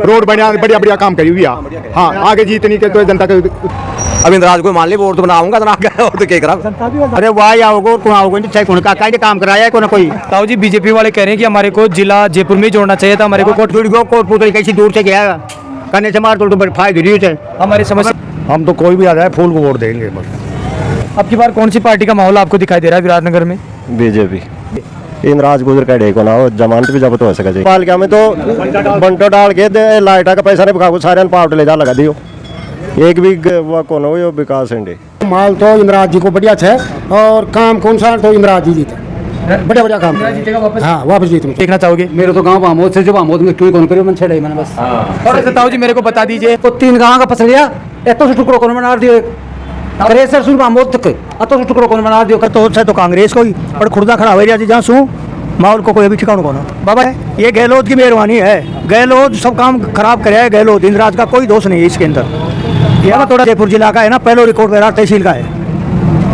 Road बढ़िया बढ़िया बढ़िया काम करी हुई है। हाँ आगे जीतनी के तो जनता के अब इंद्राज को मान ली वोट तो बनाऊंगा तो आगे और तो क्या करा। अरे वाह आओगे कौन आओगे चाहे कौन का काम कराया है कोई ना कोई। ताऊ जी बीजेपी वाले कह रहे हैं कि हमारे को जिला जयपुर में ही जोड़ना चाहिए था, हमारे को कोटपुतली कैसी दूर से गया करने से मार तो बड़ी फायदे रही है हमारी समस्या। हम तो कोई भी आ जाए फूल को वोट देंगे बस। अब की बार कौन सी पार्टी का माहौल आपको दिखाई दे रहा है विराटनगर में? बीजेपी इंद्राज गुजर का डेको ना हो जमानत भी जब्त हो सके पालिका में तो बंटो डाल के लाइटा का पैसा नहीं बिका सारे पावट ले जा लगा दियो एक भी वो कौन हो यो विकास इंडे माल तो इंद्राज जी को बढ़िया है और काम कौन सा तो इंद्राज जी जीते बढ़िया बढ़िया काम हाँ वापस जीत देखना चाहोगे? मेरे तो गाँव बामोद से जो बामोद में क्यों कौन करियो मन छेड़े मैंने बस। और ऐसे ताऊ जी मेरे को बता दीजिए तो 3 गाँव का पसलिया एतो से टुकड़ो कौन बना दियो करेसर सुन बामोद तक अतो से टुकड़ो कौन बना दियो तो कांग्रेस को ही और खुर्दा खड़ा हो जाती जहाँ सू माहौल को कोई अभी ठिकाना कौन बाबा ये गहलोत की मेहरबानी है। गहलोत सब काम खराब करे है गहलोत, इंद्राज का कोई दोष नहीं है इसके अंदर। ये ना थोड़ा जयपुर जिला का है ना पहले रिकॉर्ड मेरा तहसील का है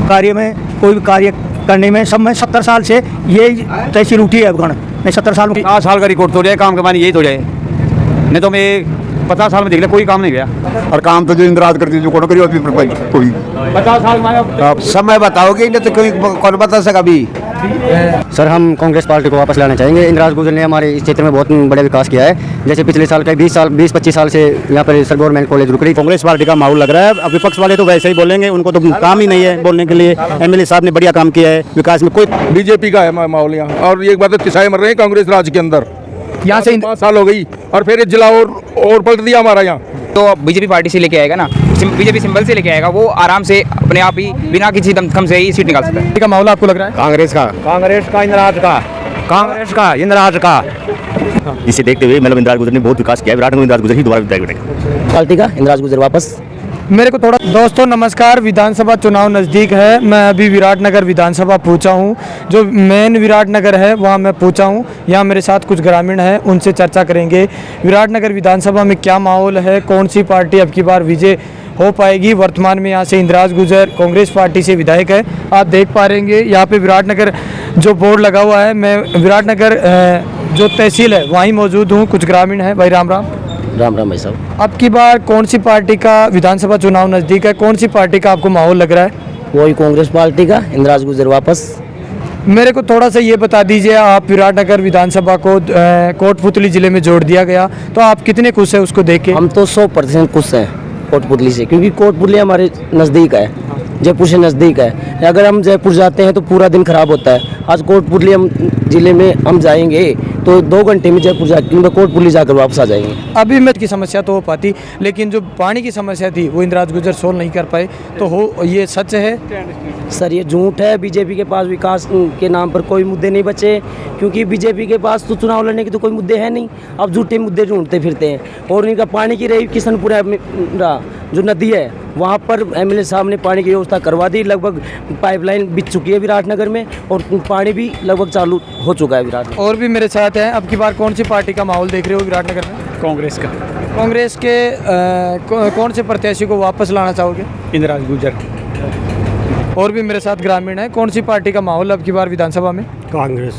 कार्य में कोई भी कार्य करने में सब में 70 साल से ये तहसील उठी है अफगान नहीं 70 साल में 50 साल का रिकॉर्ड तो जाए काम करवानी यही तो जाए नहीं तो मैं 50 साल में देख लिया कोई काम नहीं गया। और काम तो जो इंद्राज करती जो कौन करियो कोई 50 साल में आप समय बताओगे नहीं तो कोई कौन बता सका अभी। सर हम कांग्रेस पार्टी को वापस लाना चाहेंगे। इंद्राज गुजर ने हमारे इस क्षेत्र में बहुत बड़ा विकास किया है। जैसे पिछले साल का 20-25 साल से यहाँ पर सर गवर्नमेंट कॉलेज रुक रही। कांग्रेस पार्टी का माहौल लग रहा है। अब विपक्ष वाले तो वैसे ही बोलेंगे, उनको तो काम ही नहीं है बोलने के लिए। एमएलए साहब ने बढ़िया काम किया है विकास में। कोई बीजेपी का है माहौल यहाँ और एक बात किसाई मर रहे हैं कांग्रेस राज के अंदर यहाँ से 5 साल हो गई और फिर ये जिला और पलट दिया हमारा यहाँ। तो बीजेपी पार्टी से लेके आएगा ना, बीजेपी सिंबल से लेके आएगा, वो आराम से अपने आप ही बिना किसी दमखम से ही सीट निकाल सकता है। का माहौल आपको लग रहा है? कांग्रेस का इंद्राज का इसे देखते हुए मतलब इंद्राज गुजर ने बहुत विकास किया। विराट में इंद्राज गुजर ही दोबारा विधायक बनेगा पार्टी का। इंद्राज गुजर वापस। मेरे को थोड़ा दोस्तों नमस्कार, विधानसभा चुनाव नज़दीक है। मैं अभी विराटनगर विधानसभा पहुंचा हूं। जो मेन विराटनगर है वहां मैं पहुंचा हूं। यहां मेरे साथ कुछ ग्रामीण हैं, उनसे चर्चा करेंगे विराटनगर विधानसभा में क्या माहौल है, कौन सी पार्टी अब की बार विजय हो पाएगी। वर्तमान में यहाँ से इंद्राज गुजर कांग्रेस पार्टी से विधायक है। आप देख पा रहेंगे यहाँ पे विराटनगर जो बोर्ड लगा हुआ है। मैं विराटनगर जो तहसील है वहीं मौजूद हूँ। कुछ ग्रामीण हैं। भाई राम राम। राम राम भाई साहब। अब की बार कौन सी पार्टी का विधानसभा चुनाव नज़दीक है, कौन सी पार्टी का आपको माहौल लग रहा है? वही कांग्रेस पार्टी का। इंद्राज गुजर वापस। मेरे को थोड़ा सा ये बता दीजिए, आप विराटनगर विधानसभा को कोटपुतली जिले में जोड़ दिया गया, तो आप कितने खुश हैं उसको देख के? हम तो 100% खुश हैं कोटपुतली से, क्योंकि कोटपुतली हमारे नज़दीक है, जयपुर से नज़दीक है। अगर हम जयपुर जाते हैं तो पूरा दिन खराब होता है। आज कोटपुतली हम जिले में हम जाएंगे तो 2 घंटे में जयपुर जाकर कोटपुतली जाकर वापस आ जाएंगे। अभी में की समस्या तो हो पाती, लेकिन जो पानी की समस्या थी वो इंद्राज गुजर सोल्व नहीं कर पाए, तो हो ये सच है? सर ये झूठ है। बीजेपी के पास विकास के नाम पर कोई मुद्दे नहीं बचे, क्योंकि बीजेपी के पास तो चुनाव लड़ने के तो कोई मुद्दे हैं नहीं। अब झूठे मुद्दे ढूंढते फिरते हैं। और इनका पानी की रही किशनपुरा जो नदी है वहाँ पर एमएलए साहब ने पानी की व्यवस्था करवा दी। लगभग पाइपलाइन बिछ चुकी है विराटनगर में और पानी भी लगभग चालू हो चुका है विराट। और भी मेरे साथ हैं। अब की बार कौन सी पार्टी का माहौल देख रहे हो विराटनगर में? कांग्रेस का। कांग्रेस के कौन से प्रत्याशी को वापस लाना चाहोगे? इंद्राज गुजर। और भी मेरे साथ ग्रामीण है। कौन सी पार्टी का माहौल अब की बार विधानसभा में? कांग्रेस।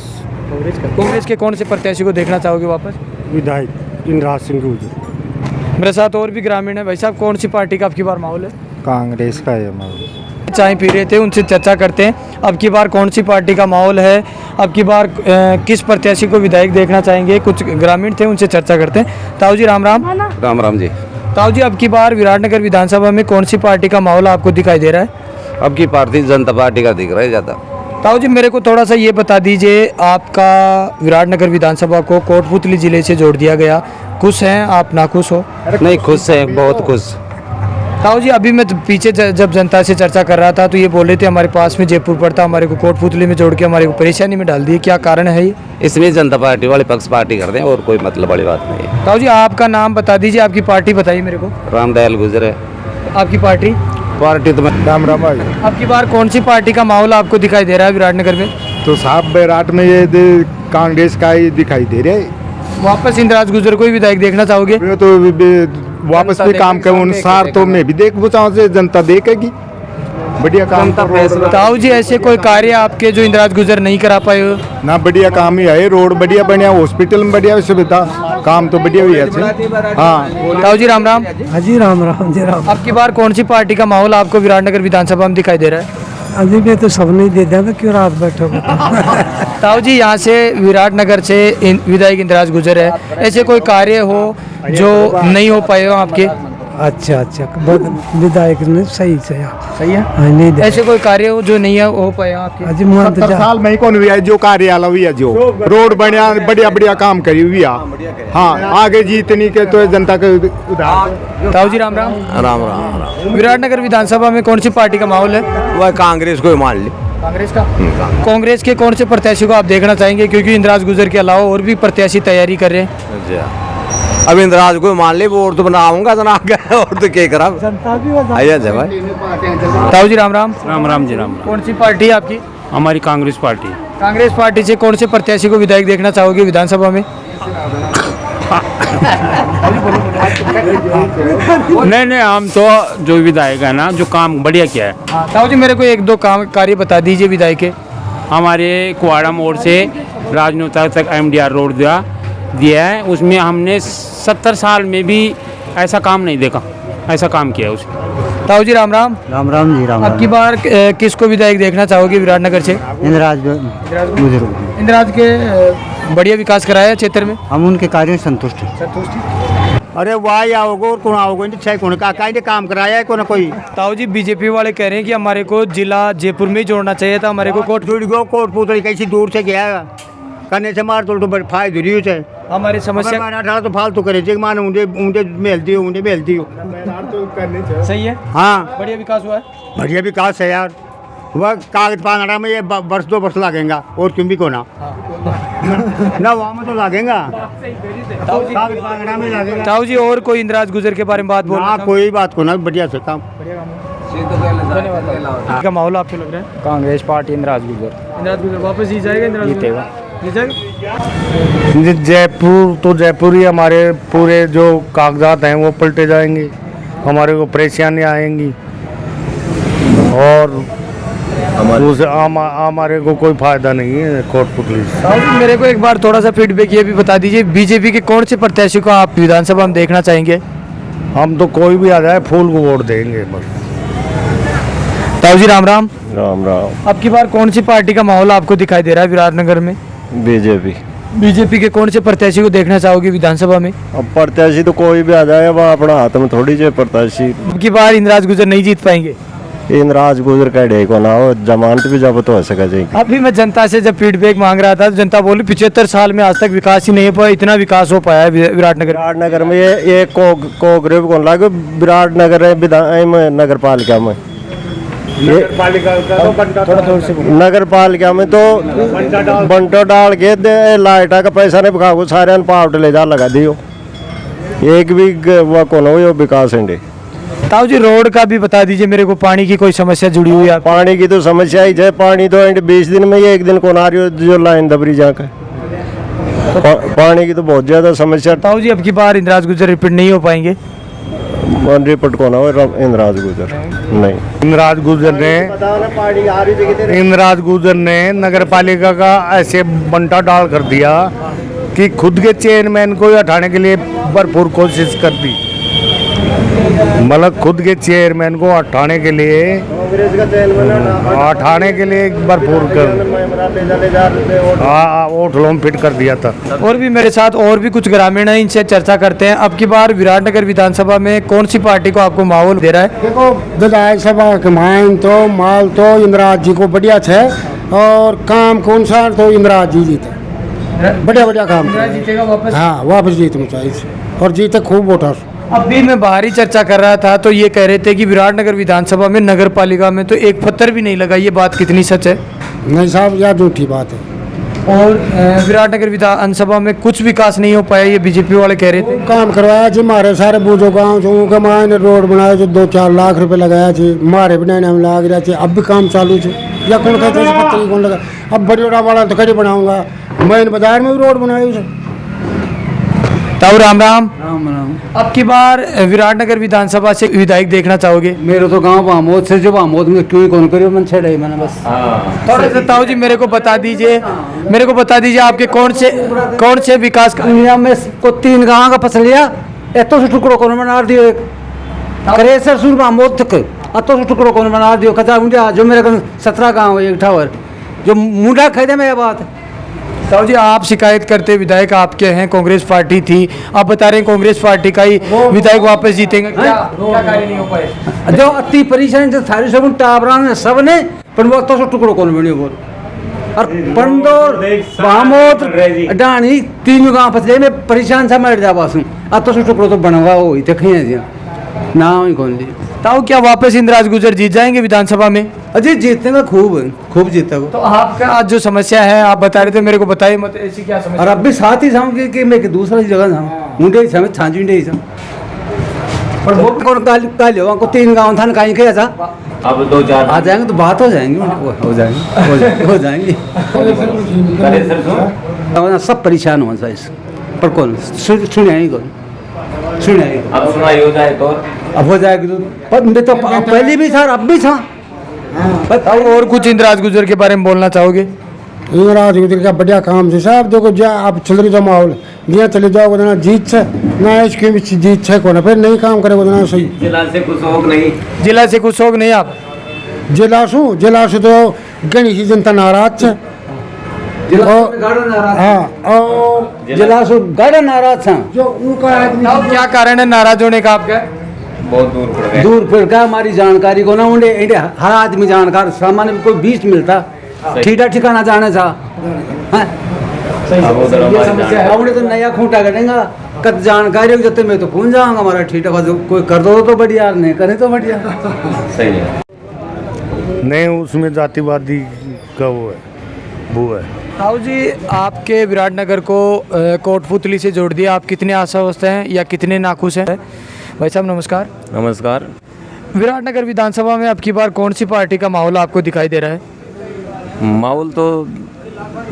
कांग्रेस के कौन से प्रत्याशी को देखना चाहोगे वापस? विधायक इंद्राज सिंह गुजर। मेरे साथ और भी ग्रामीण है। भाई साहब कौन सी पार्टी का अब की बार माहौल है? कांग्रेस का है माहौल। चाय पी रहे थे, उनसे चर्चा करते हैं अब की बार कौन सी पार्टी का माहौल है, अब की बार किस प्रत्याशी को विधायक देखना चाहेंगे। कुछ ग्रामीण थे, उनसे चर्चा करते हैं। ताऊ जी राम राम। राम राम जी। ताऊ जी अब की बार विराटनगर विधानसभा में कौन सी पार्टी का माहौल आपको दिखाई दे रहा है? अब की भारतीय जनता पार्टी का दिख रहा है ज़्यादा। ताऊ जी मेरे को थोड़ा सा ये बता दीजिए, आपका विराटनगर विधानसभा को कोटपुतली जिले से जोड़ दिया गया, खुश हैं आप नाखुश हो? नहीं खुश है, बहुत खुश। ताऊ जी अभी मैं पीछे जब जनता से चर्चा कर रहा था तो ये बोल रहे थे हमारे पास में जयपुर पड़ता, हमारे को कोटपुतली में जोड़ के हमारे को परेशानी में डाल दिए, क्या कारण है ये? इसमें जनता पार्टी वाले पक्ष पार्टी करते हैं और कोई मतलब बड़ी बात नहीं है। ताऊ जी आपका नाम बता दीजिए, आपकी पार्टी बताइए मेरे को। रामदयाल गुजर है। आपकी पार्टी? पार्टी तो राम राम भाई। अब की बार कौन सी पार्टी का माहौल आपको दिखाई दे रहा है विराटनगर में? तो साहब विराट में ये कांग्रेस का ही दिखाई दे रहा है। वापस इंद्राज गुजर को ही विधायक देखना चाहोगे? ये तो वापस भी काम के अनुसार तो मैं भी देख बुझाऊं से जनता देखेगी। बढ़िया काम तो ताऊ जी ऐसे कोई कार्य आपके जो इंदिराज गुजर नहीं करा पाए हो? ना बढ़िया काम ही है, रोड बढ़िया बढ़िया, हॉस्पिटल में बढ़िया सुविधा, काम तो बढ़िया हुई है। हाँ ताऊ जी राम राम। हाँ जी राम राम जी राम। अब की बार कौन सी पार्टी का माहौल आपको विराटनगर विधानसभा में दिखाई दे रहा है? अभी भी तो सब नहीं दे देंगे, क्यों रात बैठोगे? ताऊ जी यहाँ से विराटनगर से विधायक इंदिराज गुजर है, ऐसे कोई कार्य हो जो नहीं हो पाए हो आपके? अच्छा अच्छा, विधायक ने सही से सही है। हाँ, नहीं दे। ऐसे कोई कार्य हो जो नहीं हो पाए हो आपके? अजी मुझे तो 70 साल में ही कौन हुआ है जो कार्यालय हुई है, जो रोड बढ़िया बढ़िया बढ़िया काम करी हुई है। हाँ आगे जीतने के तो जनता के उधार। ताऊ जी राम राम। राम राम। विराटनगर विधानसभा में कौन सी पार्टी का माहौल है? वह कांग्रेस को ही मान ली। कांग्रेस का। कांग्रेस के कौन से प्रत्याशी को आप देखना चाहेंगे, क्योंकि इंदिराज गुजर के अलावा और भी प्रत्याशी तैयारी कर रहे हैं? अब इंदिराज को मान ली, वोट तो बनाऊंगा जना और तो क्या करा आइए भाई। ताऊ जी राम राम। राम राम जी राम। कौन सी पार्टी है आपकी? हमारी कांग्रेस पार्टी। कांग्रेस पार्टी से कौन से प्रत्याशी को विधायक देखना चाहोगे विधानसभा में? नहीं हम तो जो विधायक है ना, जो काम बढ़िया किया है। ताऊ जी मेरे को एक दो काम कार्य बता दीजिए विधायक के। हमारे कुआड़ा मोड़ से राजनोता तक MDR रोड दिया है, उसमें हमने 70 साल में भी ऐसा काम नहीं देखा, ऐसा काम किया है उसने। ताऊ जी राम राम। राम राम जी राम। अब की बार किसको विधायक देखना चाहोगे विराटनगर से? इंदिराज गुजर। इंदिराज के बढ़िया विकास कराया है क्षेत्र में, हम उनके कार्यों से संतुष्ट हैं। संतुष्टि। अरे वाह आओगे और कौन आओगे, छह कौन का काम कराया है कोई ना कोई। ताऊ जी बीजेपी वाले कह रहे हैं कि हमारे को जिला जयपुर में ही जोड़ना चाहिए था, हमारे को कोटपुतली कैसी दूर से गया करने से मार तो फायदा रही है। हमारी समस्या अठारह तो फालतू करे मान ऊंडे मेलती हो सही है। हाँ बढ़िया विकास हुआ है। बढ़िया विकास है यार। वह कागज पाना में ये वर्ष 2 वर्ष लगेगा और क्यों भी कोना ना वहाँ में तो लगेगा, कागज पाना में लगेगा। ताऊ जी और कोई इंदिराज गुजर के बारे में बात बोलना? हाँ कोई बात को ना, बढ़िया से काम। का माहौल आपको लग रहा है? कांग्रेस पार्टी इंदिराज गुजर वापस जीत जाएगा इंदिराज जीतेगा। जयपुर तो जयपुर ही, हमारे पूरे जो कागजात हैं वो पलटे जाएंगे, हमारे को परेशानियाँ आएंगी और हमारे को कोई फायदा नहीं है कोटपुतली से। मेरे को एक बार थोड़ा सा फीडबैक ये भी बता दीजिए, बीजेपी के कौन से प्रत्याशी को आप विधानसभा में देखना चाहेंगे? हम तो कोई भी आ जाए फूल को वोट देंगे बस। ताऊ जी राम राम। राम राम। अब की बार कौन सी पार्टी का माहौल आपको दिखाई दे रहा है विराटनगर में? बीजेपी। बीजेपी के कौन से प्रत्याशी को देखना चाहोगे विधानसभा में? अब प्रत्याशी तो कोई भी आ जाए, वह अपना हाथ में थोड़ी जे प्रत्याशी। अब की बार इंदिराज गुजर नहीं जीत पाएंगे? इंदिराज गुजर का को ना हो, जमानत भी जब्त हो सका जाएगी। अभी मैं जनता से जब फीडबैक मांग रहा था तो जनता बोली 75 साल में आज तक विकास ही नहीं हुआ, इतना विकास हो पाया है विराटनगर में। ये कोग्रेव कौन लागे विराटनगर नगर पालिका में, नगर पालिका में तो बंटो डाल के लाइटा का पैसा नहीं पका सारे पावट ले जा लगा दियो, एक भी वह कौन हो विकास है। ताऊ जी रोड का भी बता दीजिए मेरे को, पानी की कोई समस्या जुड़ी हुई है? पानी की तो समस्या ही है, पानी तो 20 दिन में ये एक दिन कौन आ रही हो जो लाइन दबरी जाकर पानी की तो बहुत ज्यादा समस्या। ताऊ जी अब की बार इंदिराज गुजर रिपीट नहीं हो पाएंगे? रिपोर्ट कौन हो इंदिराज गुजर नहीं। इंदिराज गुजर ने नगर पालिका का ऐसे बंटा डाल कर दिया कि खुद के चेयरमैन को हटाने के लिए भरपूर कोशिश कर दी, मतलब खुद के चेयरमैन को हटाने के लिए भरपूर वोट फिट कर दिया था। और भी मेरे साथ और भी कुछ ग्रामीण हैं, इनसे चर्चा करते हैं। अब की बार विराटनगर विधानसभा में कौन सी पार्टी को आपको माहौल दे रहा है? देखो विधायक सभा के माइन तो माल तो इंदिराज जी को बढ़िया है और काम कौन सा तो इंदिराज जी जीते, बढ़िया बढ़िया काम जीतेगा वापस। हाँ वापस जीतना चाहिए और जीते खूब वोटर। अभी मैं बाहरी चर्चा कर रहा था तो ये कह रहे थे कि विराटनगर विधानसभा में नगर पालिका में तो एक पत्थर भी नहीं लगा, ये बात कितनी सच है? नहीं साहब यह झूठी बात है। और विराटनगर विधानसभा में कुछ विकास नहीं हो पाया, ये बीजेपी वाले कह रहे थे। काम करवाया जी हमारे सारे बूझो गाँव के मायने रोड बनाया जो 2-4 लाख रुपए लगाया जी, हमारे बनाने में लग रहा थे, अब भी काम चालू थे। या कौन कहते हैं पत्थर कौन लगा, अब बड़ोड़ा वाला तो कड़ी बनाऊंगा, मैं बाजार में भी रोड बनाई ताऊ राम राम। राम राम। अब की बार विराटनगर विधानसभा से विधायक देखना चाहोगे? मेरे तो गांव बामोद से जो बामोद में क्यों कौन करियो मन छेड़े मैंने बस। थोड़ा सा ताऊ जी मेरे को बता दीजिए आपके कौन से विकास का दुनिया में को 3 गांव का फसल लिया एतो से टुकड़ों को बना दियो एक करेसर सुर बामोद तक अतो से टुकड़ों को बना दियो कचा मुंडा जो मेरे को 17 गांव एक ठावर जो मुंडा खरीदे मेरी बात। ताऊ जी आप शिकायत करते विधायक आपके हैं, कांग्रेस पार्टी थी, आप बता रहे हैं कांग्रेस पार्टी का ही विधायक वापस जीतेंगे, क्या कार्य नहीं हो पाए? जो अति परेशान जो सारी सब टाबरा ने सब ने पर वो तो टुकड़ों कौन बनियो बोल और पंडोर बामोद डाणी 3 गांव फसले में परेशान था मर जा बासू अब तो टुकड़ों तो बनवा हो ही देखिए जी ना ही कौन ली। ताऊ क्या वापस इंद्राज गुर्जर जीत जाएंगे विधानसभा में? अजी जीतेंगे खूब जीतेगा। तो आपका आज जो समस्या है आप बता रहे थे मेरे को बताइए मत ऐसी क्या समस्या? और अब भी साथ ही समझ कि मैं दूसरा जगह था मुंडे ही समझ छांजी मुंडे ही था पर वो कौन काल हो को 3 गांव था कहीं के था अब 2-4 आ जाएंगे तो बात हो जाएंगी हो जाएंगी सब परेशान हो इस पर कौन सुने ही कौन सुने अब सुनाई हो जाए तो अब हो जाएगी तो पर मैं तो पहले भी था अब भी था। और कुछ इंद्राज गुर्जर के बारे में बोलना चाहोगे? इंद्राज गुर्जर का बढ़िया काम है साहब। देखो जा आप चल रही तो माहौल दिया चले जाओ ना जीत से ना इसकी भी जीत है कौन फिर नहीं काम करे ना सही। जिला से कुछ शौक नहीं आप जिला से तो गणी ही जनता नाराज है। जिला से गाड़ा नाराज था जो उनका क्या कारण है नाराज होने का आपका? बहुत दूर फिर का हमारी जानकारी को ना उन्हें हर आदमी जानकार सामान्य कोई बीच मिलता ठीठा ठिकाना जाने था उन्हें तो नया खूंटा करेंगे कद जानकारी जब मैं तो कौन जाऊंगा हमारा ठीठा कोई कर दो तो बढ़िया नहीं करे तो बढ़िया सही है नहीं उसमें जातिवादी का वो है। ताऊ जी आपके विराटनगर को कोटपुतली से जोड़ दिया, आप कितने आशावस्थ हैं या कितने नाखुश हैं? भाई साहब नमस्कार। नमस्कार। विराटनगर विधानसभा में अब की बार कौन सी पार्टी का माहौल आपको दिखाई दे रहा है? माहौल तो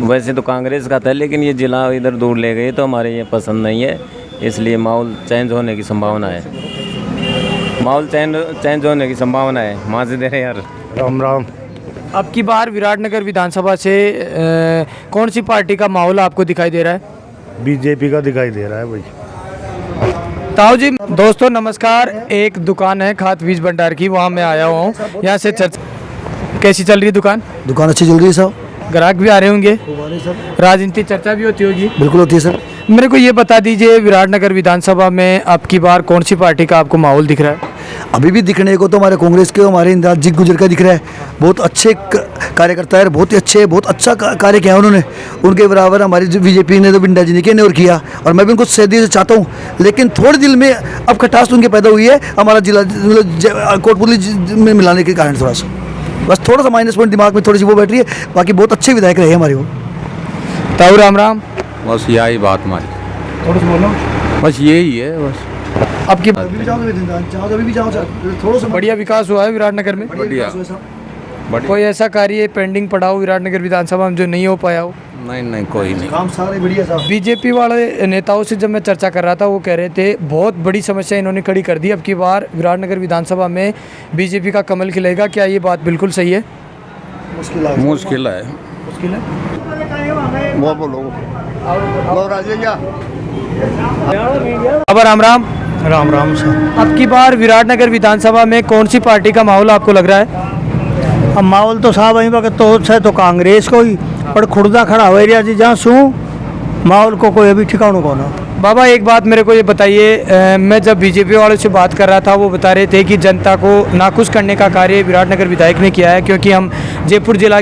वैसे तो कांग्रेस का था लेकिन ये जिला इधर दूर ले गए तो हमारे ये पसंद नहीं है, इसलिए माहौल चेंज होने की संभावना है। माँ से दे रहे यार। राम राम। अब की बार विराटनगर विधानसभा से कौन सी पार्टी का माहौल आपको दिखाई दे रहा है? बीजेपी का दिखाई दे रहा है भाई। ताऊ जी दोस्तों नमस्कार। एक दुकान है खाद बीज भंडार की, वहाँ मैं आया हुआ हूँ। यहाँ से चर्चा कैसी चल रही है? दुकान अच्छी चल रही है साहब, ग्राहक भी आ रहे होंगे, राजनीति चर्चा भी होती होगी? बिल्कुल होती है सर। मेरे को ये बता दीजिए विराटनगर विधानसभा में अब की बार कौन सी पार्टी का आपको माहौल दिख रहा है? अभी भी दिखने को तो हमारे कांग्रेस के हमारे इंद्राज जी गुर्जर का दिख रहा है। बहुत अच्छे कार्यकर्ता है, बहुत अच्छा कार्य किया उन्होंने। उनके बराबर हमारी बीजेपी ने तो बिंडा जी ने और किया और मैं भी उनको सदी से चाहता हूँ, लेकिन थोड़े दिल में अब खटास उनके पैदा हुई है हमारा जिला कोटपुतली में मिलाने के कारण। बस थोड़ा सा माइनस पॉइंट दिमाग में थोड़ी सी वो बैठ रही है, बाकी बहुत अच्छे विधायक रहे हमारे वो। ताऊ राम राम। बस यही बात हमारी, थोड़ा सा बोलो। बस यही है बस। अब की बढ़िया विकास हुआ है विराटनगर में? बढ़िया। कोई ऐसा कार्य पेंडिंग पड़ा हो विराटनगर विधानसभा में जो नहीं हो पाया हो? नहीं कोई नहीं, काम सारे बढ़िया साहब। बीजेपी वाले नेताओं से जब मैं चर्चा कर रहा था वो कह रहे थे बहुत बड़ी समस्या इन्होंने खड़ी कर दी। अब की बार विराटनगर विधानसभा में बीजेपी का कमल खिलेगा, क्या ये बात बिल्कुल सही है? मुश्किल है। वो बोलो अब राम राम। राम राम साहब। अब की बार विराटनगर विधानसभा में कौन सी पार्टी का माहौल आपको लग रहा है? अब माहौल तो साहब अभी वक्त तो कांग्रेस को ही पर खुर्दा खड़ा हो रहा जी जहाँ सू माहौल को कोई अभी ठिकाना कौन है। बाबा एक बात मेरे को ये बताइए, मैं जब बीजेपी वालों से बात कर रहा था वो बता रहे थे कि जनता को नाखुश करने का कार्य विराटनगर विधायक ने किया है, क्योंकि हम जयपुर जिला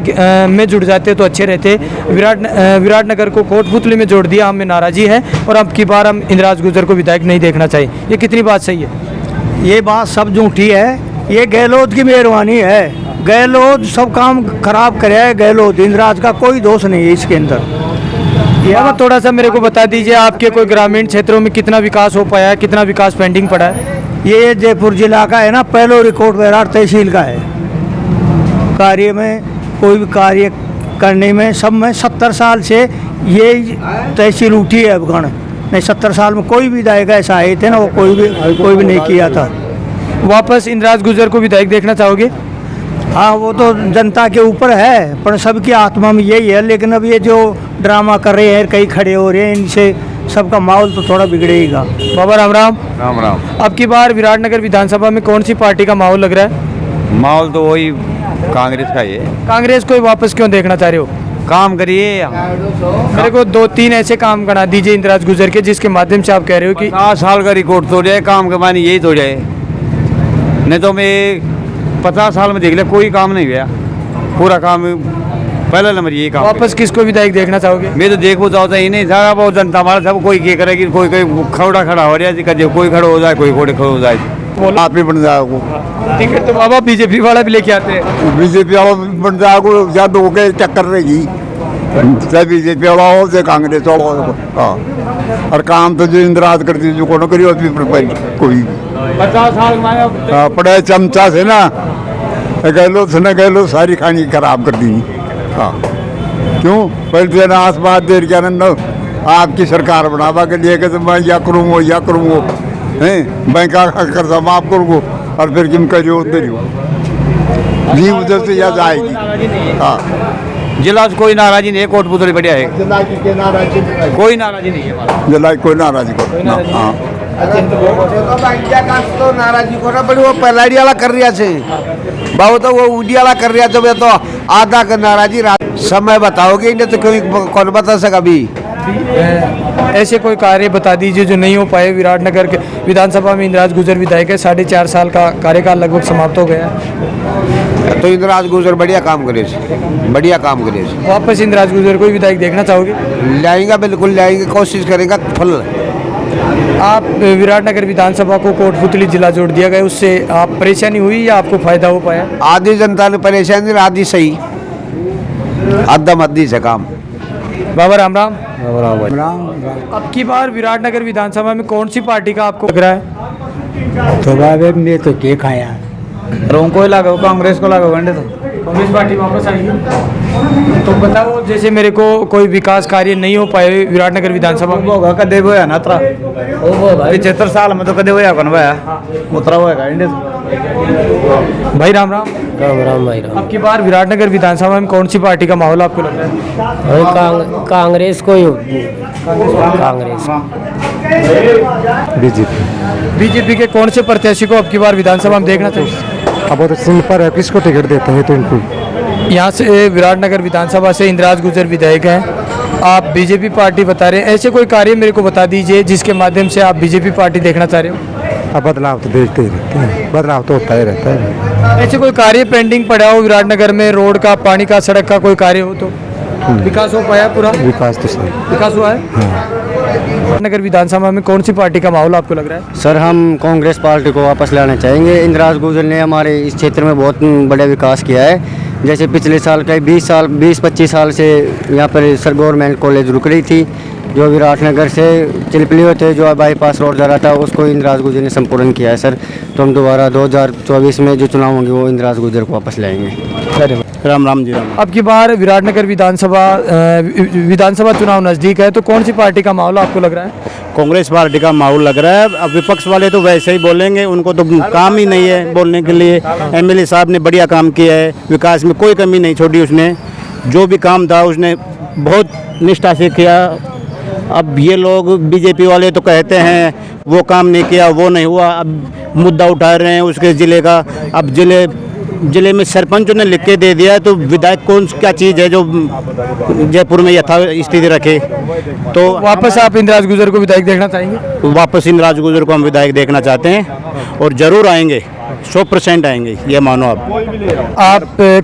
में जुड़ जाते तो अच्छे रहते। विराटनगर को कोटपुतली में जोड़ दिया, हमें नाराज़ी है और अब की बार हम इंद्राज गुर्जर को विधायक नहीं देखना चाहिए। ये कितनी बात सही है? ये बात सब झूठी है, ये गहलोत की मेहरबानी है। गहलोत सब काम खराब करे है, गहलोत इंद्राज का कोई दोष नहीं है इसके अंदर। अब थोड़ा सा मेरे को बता दीजिए आपके कोई ग्रामीण क्षेत्रों में कितना विकास हो पाया है, कितना विकास पेंडिंग पड़ा है? ये जयपुर जिला का है ना, पहलो रिकॉर्ड विराट तहसील का है। कार्य में कोई भी कार्य करने में सब में 70 साल से ये तहसील उठी है अफगान नहीं 70 साल में कोई विधायक ऐसा आए थे ना, वो कोई भी नहीं किया था। वापस इंदिराज गुजर को विधायक देखना चाहोगे? हाँ, वो तो जनता के ऊपर है, पर सबकी आत्मा में यही है। लेकिन अब ये जो ड्रामा कर रहे हैं, कई खड़े हो रहे हैं, इनसे सबका माहौल तो थोड़ा बिगड़ेगा। बाबा राम राम। राम राम। अब की बार विराटनगर विधानसभा में कौन सी पार्टी का माहौल लग रहा है? माहौल तो वही कांग्रेस का ही है। कांग्रेस को ही वापस क्यों देखना चाह रहे हो? काम करिए। मेरे को 2-3 ऐसे काम करा दीजिए इंदिराज गुजर के, जिसके माध्यम से आप कह रहे हो कि 50 साल का रिकॉर्ड तोड़ जाए, काम के मानी यही तोड़ जाए। नहीं तो मैं 50 साल में देख लिया, कोई काम नहीं हुआ। पूरा काम पहला नंबर यही काम। वापस किसको विधायक देखना चाहोगे? मैं तो देखो चाहता ही नहीं, सारा बहुत जनता हमारा सब कोई क्या करेगी, कोई खड़ा खड़ा हो रहा है, कोई खड़ा हो जाए, कोई खड़े हो जाए, आप भी बन जाओ। टिकट तो बाबा बीजेपी वाला भी लेके आते हैं। बीजेपी वाला बन जाओ, या दो के चक्कर रहेगी, चाहे बीजेपी वाला हो चाहे कांग्रेस वाला हो। हाँ, और काम तो जो इंदिराज करती जो कोनो करी कोई 50 साल में पड़े चमचा से ना गह लो सारी खानी खराब कर दी। हाँ, क्यों पहले तो आस बात देर के आनंद आपकी सरकार बनावा के लिए तो मैं या करूँगो हैं, बैंक का कर्जा माफ करूँगो, और फिर किम करियो जी उधर से याद आएगी। हाँ, जिला से कोई नाराजी नहीं है, कोटपुतली बढ़िया है, कोई नाराजी नहीं है जिला कोई नाराजी को ना। हाँ, तो नाराजी को ना बड़ी वो पहलाड़ी वाला कर रहा छे बाबू, तो वो उडी वाला कर रहा छे। तो आधा का नाराजी समय बताओगे नहीं तो कोई कौन बता सका अभी। ऐसे कोई कार्य बता दीजिए जो नहीं हो पाए। विराटनगर के विधानसभा में इंदिराज गुजर विधायक है, 4.5 साल का कार्यकाल लगभग समाप्त हो गया है। तो इंदिराज गुजर बढ़िया काम करे, बढ़िया काम करे। वापस इंदिराज गुजर को विधायक देखना चाहोगे? लाएंगे, बिल्कुल लाएंगे, कोशिश करेंगे फल। आप विराटनगर विधानसभा को कोटपुतली जिला जोड़ दिया गया, उससे आप परेशानी हुई या आपको फायदा हो पाया? आधी जनता ने परेशानी, आधी सही, अद्धम अद्धी से काम। बाबा राम राम। अब की बार विराटनगर विधानसभा में कौन सी पार्टी का आपको लग रहा है? तो बाबे मैं तो क्या खाया, रोंग को लगा, कांग्रेस को लगा घंटे तो कांग्रेस पार्टी वापस आएगी। तो बताओ, जैसे मेरे को कोई विकास कार्य नहीं हो पाए विराटनगर विधानसभा में, होगा कदे होया ना तरा 75 साल में तो कदे होया कौन होया उतरा होएगा इंडिया। भाई राम राम। राम राम भाई राम। अब की बार विराटनगर विधानसभा में कौन सी पार्टी का माहौल आपको लग रहा है? कांग्रेस को ही कांग्रेस। बीजेपी के कौन से प्रत्याशी को अब की बार विधानसभा में देखना चाहिए? अब तो सिंपल है, किसको टिकट देते हैं तो इनको। यहाँ से विराटनगर विधानसभा से इंदिराज गुजर विधायक हैं, आप बीजेपी पार्टी बता रहे हैं। ऐसे कोई कार्य मेरे को बता दीजिए जिसके माध्यम से आप बीजेपी पार्टी देखना चाह रहे हो? अब बदलाव तो देखते ही रहते हैं, बदलाव तो होता ही रहता है। ऐसे कोई कार्य पेंडिंग पड़ा हो विराटनगर में, रोड का, पानी का, सड़क का कोई कार्य हो तो? विकास हो पाया पूरा? विकास तो सही विकास हुआ है। नगर विधानसभा में कौन सी पार्टी का माहौल आपको लग रहा है? सर, हम कांग्रेस पार्टी को वापस लाना चाहेंगे। इंदिराज गुजर ने हमारे इस क्षेत्र में बहुत बड़ा विकास किया है। जैसे पिछले साल का 20-25 साल से यहाँ पर सर गवर्नमेंट कॉलेज रुक रही थी, जो विराटनगर से चिलपली होते जो बाईपास रोड जा रहा था, उसको इंदिराज गुजर ने संपूर्ण किया है सर। तो हम दोबारा 2024 में जो चुनाव होंगे वो इंदिराज गुजर को वापस लाएंगे। राम राम जी राम। अब की बार विराटनगर विधानसभा चुनाव नज़दीक है, तो कौन सी पार्टी का माहौल आपको लग रहा है? कांग्रेस पार्टी का माहौल लग रहा है। अब विपक्ष वाले तो वैसे ही बोलेंगे, उनको तो काम ही नहीं है बोलने के लिए। एमएलए साहब ने बढ़िया काम किया है, विकास में कोई कमी नहीं छोड़ी उसने, जो भी काम था उसने बहुत निष्ठा से किया। अब ये लोग बीजेपी वाले तो कहते हैं वो काम नहीं किया, वो नहीं हुआ, अब मुद्दा उठा रहे हैं उसके ज़िले का। अब ज़िले में सरपंच ने लिख के दे दिया, तो विधायक कौन क्या चीज़ है जो जयपुर में यथा स्थिति रखे? तो वापस आप इंदिराज गुजर को विधायक देखना चाहेंगे? वापस इंदिराज गुजर को हम विधायक देखना चाहते हैं, और ज़रूर आएंगे, 100% आएंगे, ये मानो आप।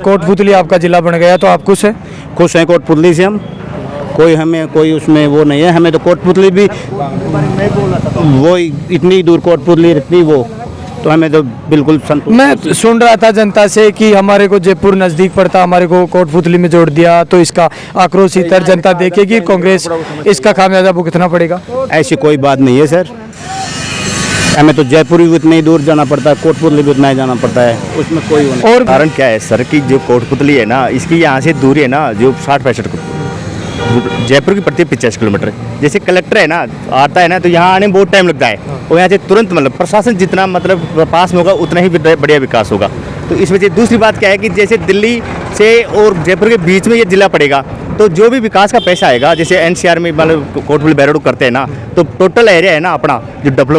कोटपुतली आपका जिला बन गया, तो आप खुश हैं? खुश हैं कोटपुतली से हम, कोई उसमें वो नहीं है। हमें तो कोटपुतली भी वो इतनी दूर कोटपुतली इतनी वो, तो हमें तो बिल्कुल संतुष्ट। मैं सुन रहा था जनता से कि हमारे को जयपुर नज़दीक पड़ता, हमारे को कोटपुतली में जोड़ दिया, तो इसका आक्रोश इतर जनता देखेगी, कांग्रेस इसका खामियाजा भुगतना पड़ेगा। ऐसी कोई बात नहीं है सर, हमें तो जयपुर भी उतना ही दूर जाना पड़ता है, कोटपुतली भी उतना ही जाना पड़ता है, उसमें कोई और कारण क्या है सर कि जो कोटपुतली है ना, इसकी यहाँ से दूरी है ना जो 60-65 जयपुर की पड़ती है 85 किलोमीटर। जैसे कलेक्टर है ना, आता है ना, तो यहाँ आने में बहुत टाइम लगता है, और यहाँ से तुरंत मतलब प्रशासन जितना मतलब पास में होगा उतना ही बढ़िया विकास होगा। तो इस वजह से दूसरी बात क्या है कि जैसे दिल्ली से और जयपुर के बीच में ये जिला पड़ेगा, तो जो भी विकास का पैसा आएगा, जैसे एनसीआर में मतलब कोटपुतली बैरोड करते हैं ना, तो टोटल एरिया है ना अपना जो डबल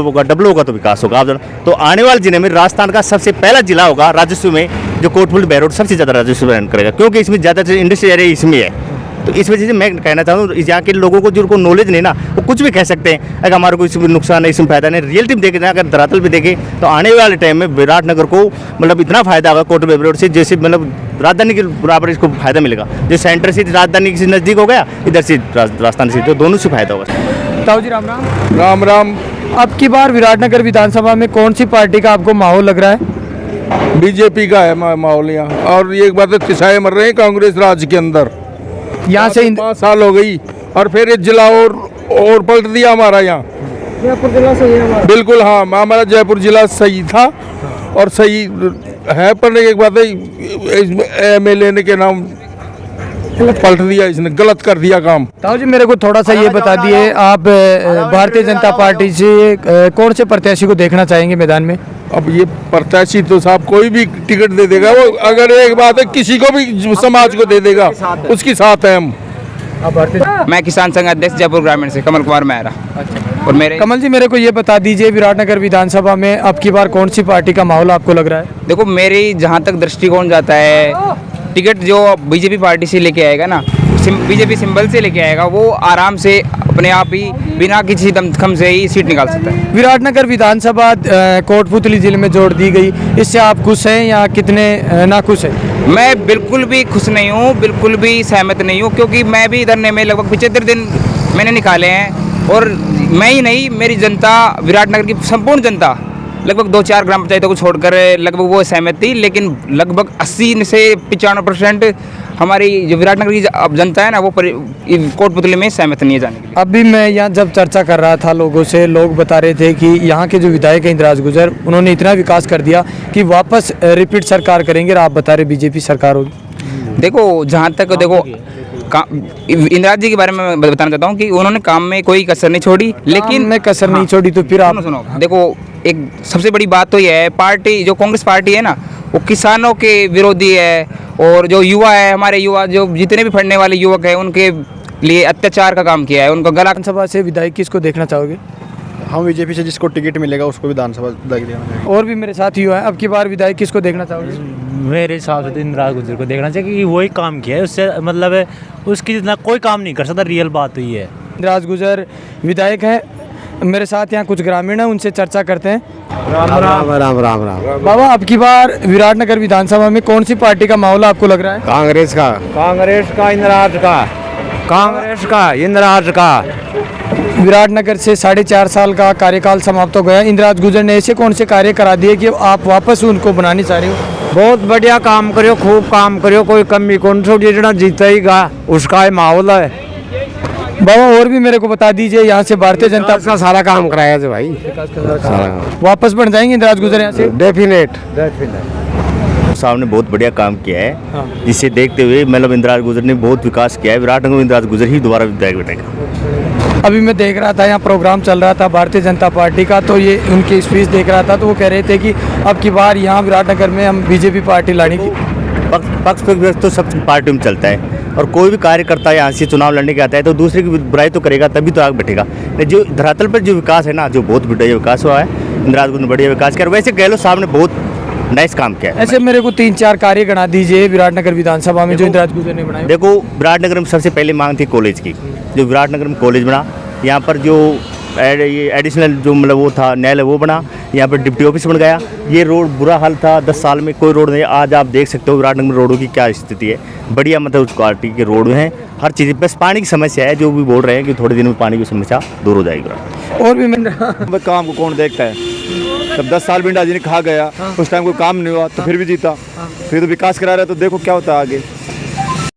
होगा तो विकास होगा। तो आने वाले जिले में राजस्थान का सबसे पहला जिला होगा राजस्व में, जो कोटपुतली बैरोड सबसे ज़्यादा राजस्व अर्न करेगा, क्योंकि इसमें ज़्यादातर इंडस्ट्री एरिया इसमें है। तो इस वजह से मैं कहना चाहूँ यहाँ के लोगों को जिनको नॉलेज नहीं ना, वो कुछ भी कह सकते हैं, अगर हमारे को इसमें नुकसान है, इसमें फायदा नहीं। रियलिटी में देखे जाए, अगर धरातल भी देखें, तो आने वाले टाइम में विराटनगर को मतलब इतना फायदा होगा कोटपुतली बैरोड से, जैसे मतलब राजधानी के बराबर इसको फायदा मिलेगा। जो सेंटर से राजधानी से नज़दीक हो गया, इधर से राजस्थान से, तो दोनों से फायदा होगा। ताऊ जी राम राम। राम राम। अब की बार विराटनगर विधानसभा में कौन सी पार्टी का आपको माहौल लग रहा है? बीजेपी का है माहौल यहाँ, और ये एक बात है, किसाए मर रहे हैं कांग्रेस राज के अंदर। यहाँ से 5 साल हो गई, और फिर एक जिला और पलट दिया हमारा यहाँ। जयपुर जिला सही है हमारा? बिल्कुल हाँ, हमारा जयपुर जिला सही था और सही है, पर एक बात है, MLA के नाम पलट दिया, इसने गलत कर दिया काम। ताऊ जी मेरे को थोड़ा सा ये बता दिए, आप भारतीय जनता पार्टी से कौन से प्रत्याशी को देखना चाहेंगे मैदान में? अब ये प्रत्याशी तो साहब कोई भी टिकट दे देगा, वो अगर एक बात है किसी को भी समाज को दे देगा, उसके साथ है हम। मैं किसान संघ अध्यक्ष जयपुर ग्रामीण से कमल कुमार मेहरा। और मेरे कमल जी मेरे को ये बता दीजिए, विराटनगर विधानसभा में अब की बार कौन सी पार्टी का माहौल आपको लग रहा है? देखो, मेरी जहाँ तक दृष्टिकोण जाता है, टिकट जो बीजेपी पार्टी से लेके आएगा ना, बीजेपी सिंबल से लेके आएगा, वो आराम से अपने आप ही बिना किसी दमखम से ही सीट निकाल सकता है। विराटनगर विधानसभा कोटपुतली जिले में जोड़ दी गई, इससे आप खुश हैं या कितने नाखुश हैं? मैं बिल्कुल भी खुश नहीं हूँ, बिल्कुल भी सहमत नहीं हूँ, क्योंकि मैं भी धरने में लगभग 75 दिन मैंने निकाले हैं, और मैं ही नहीं, मेरी जनता, विराटनगर की संपूर्ण जनता, लगभग 2-4 ग्राम पंचायतों को छोड़कर लगभग वो सहमत थी, लेकिन लगभग 80 से 95% हमारी जो विराटनगर की अब जनता है ना, वो कोटपुतली में सहमत नहीं है जाने के लिए। अभी मैं यहाँ जब चर्चा कर रहा था लोगों से, लोग बता रहे थे कि यहाँ के जो विधायक हैं इंदिराज गुजर, उन्होंने इतना विकास कर दिया कि वापस रिपीट सरकार करेंगे, और आप बता रहे बीजेपी सरकार होगी। देखो, जहाँ तक देखो इंदिराज जी के बारे में मैं बताना चाहता हूँ कि उन्होंने काम में कोई कसर नहीं छोड़ी, लेकिन मैं कसर नहीं छोड़ी, तो फिर आप सुनो, देखो एक सबसे बड़ी बात तो यह है, पार्टी जो कांग्रेस पार्टी है ना, वो किसानों के विरोधी है, और जो युवा है, हमारे युवा जो जितने भी पढ़ने वाले युवक हैं, उनके लिए अत्याचार का काम किया है, उनका गला। विधानसभा से विधायक किसको देखना चाहोगे? हम बीजेपी से जिसको टिकट मिलेगा उसको विधानसभा देना। और भी मेरे साथ युवा है, अब की बार विधायक किसको देखना चाहोगे? मेरे हिसाब से तो इंदिराज गुजर को देखना चाहिए, क्योंकि वही काम किया है, उससे मतलब है उसकी जितना कोई काम नहीं कर सकता, रियल बात तो ये है। इंदिराज गुजर विधायक है, मेरे साथ यहाँ कुछ ग्रामीण हैं, उनसे चर्चा करते हैं। राम राम राम राम राम। बाबा, अब की बार विराटनगर विधानसभा में कौन सी पार्टी का माहौल आपको लग रहा है? कांग्रेस का। इंदिराज का। कांग्रेस का, इंदिराज का। विराटनगर से 4.5 साल का कार्यकाल समाप्त हो गया, इंदिराज गुजर ने ऐसे कौन से कार्य करा दिए कि आप वापस उनको बनाने चाह रहे हो? बहुत बढ़िया काम करियो, खूब काम करियो, कोई कमी कौन छोड़ी, जो जीता ही गा उसका ही माहौल है। बाबा, और भी मेरे को बता दीजिए, यहाँ से भारतीय जनता का सारा काम कराया है भाई, वापस बन जाएंगे इंदिराज गुजर यहाँ से? डेफिनेट। साहब ने बहुत बढ़िया काम किया है, जिसे देखते हुए मतलब इंदिराज गुजर ने बहुत विकास किया है। विराटनगर में इंदिराज गुजर ही दोबारा विधायक बैठेगा। अभी मैं देख रहा था, यहाँ प्रोग्राम चल रहा था भारतीय जनता पार्टी का, तो ये उनकी स्पीच देख रहा था, तो वो कह रहे थे कि अब की बार यहाँ विराटनगर में हम बीजेपी पार्टी लाने की। पक्ष तो सब पार्टी में चलता है, और कोई भी कार्यकर्ता यहाँ से चुनाव लड़ने के आता है तो दूसरे की बुराई तो करेगा, तभी तो आगे बैठेगा। जो धरातल पर जो विकास है ना, जो बहुत बढ़िया विकास हुआ है, इंदिराज गुजर ने बढ़िया विकास किया। वैसे गहलोत साहब ने बहुत नाइस काम किया है। ऐसे मेरे को 3-4 कार्य गणा दीजिए विराटनगर विधानसभा में जो इंदिराज गुजर ने बनाए। देखो, विराटनगर में सबसे पहले मांग थी कॉलेज की, जो विराटनगर में कॉलेज बना, यहाँ पर जो एडिशनल जो मतलब वो था न्यायालय वो बना, यहाँ पर डिप्टी ऑफिस बन गया। ये रोड बुरा हाल था, 10 साल में कोई रोड नहीं। आज आप देख सकते हो विराटनगर में रोडों की क्या स्थिति है, बढ़िया मतलब उस क्वालिटी के रोड हैं, हर चीज़। बस पानी की समस्या है, जो भी बोल रहे हैं कि थोड़े दिन में पानी की समस्या दूर हो जाएगी। और भी काम को कौन देखता है? जब 10 साल बिंडा जी ने खा गया, उस टाइम कोई काम नहीं हुआ, तो फिर भी जीता, फिर तो विकास करा रहा है, तो देखो क्या होता है आगे।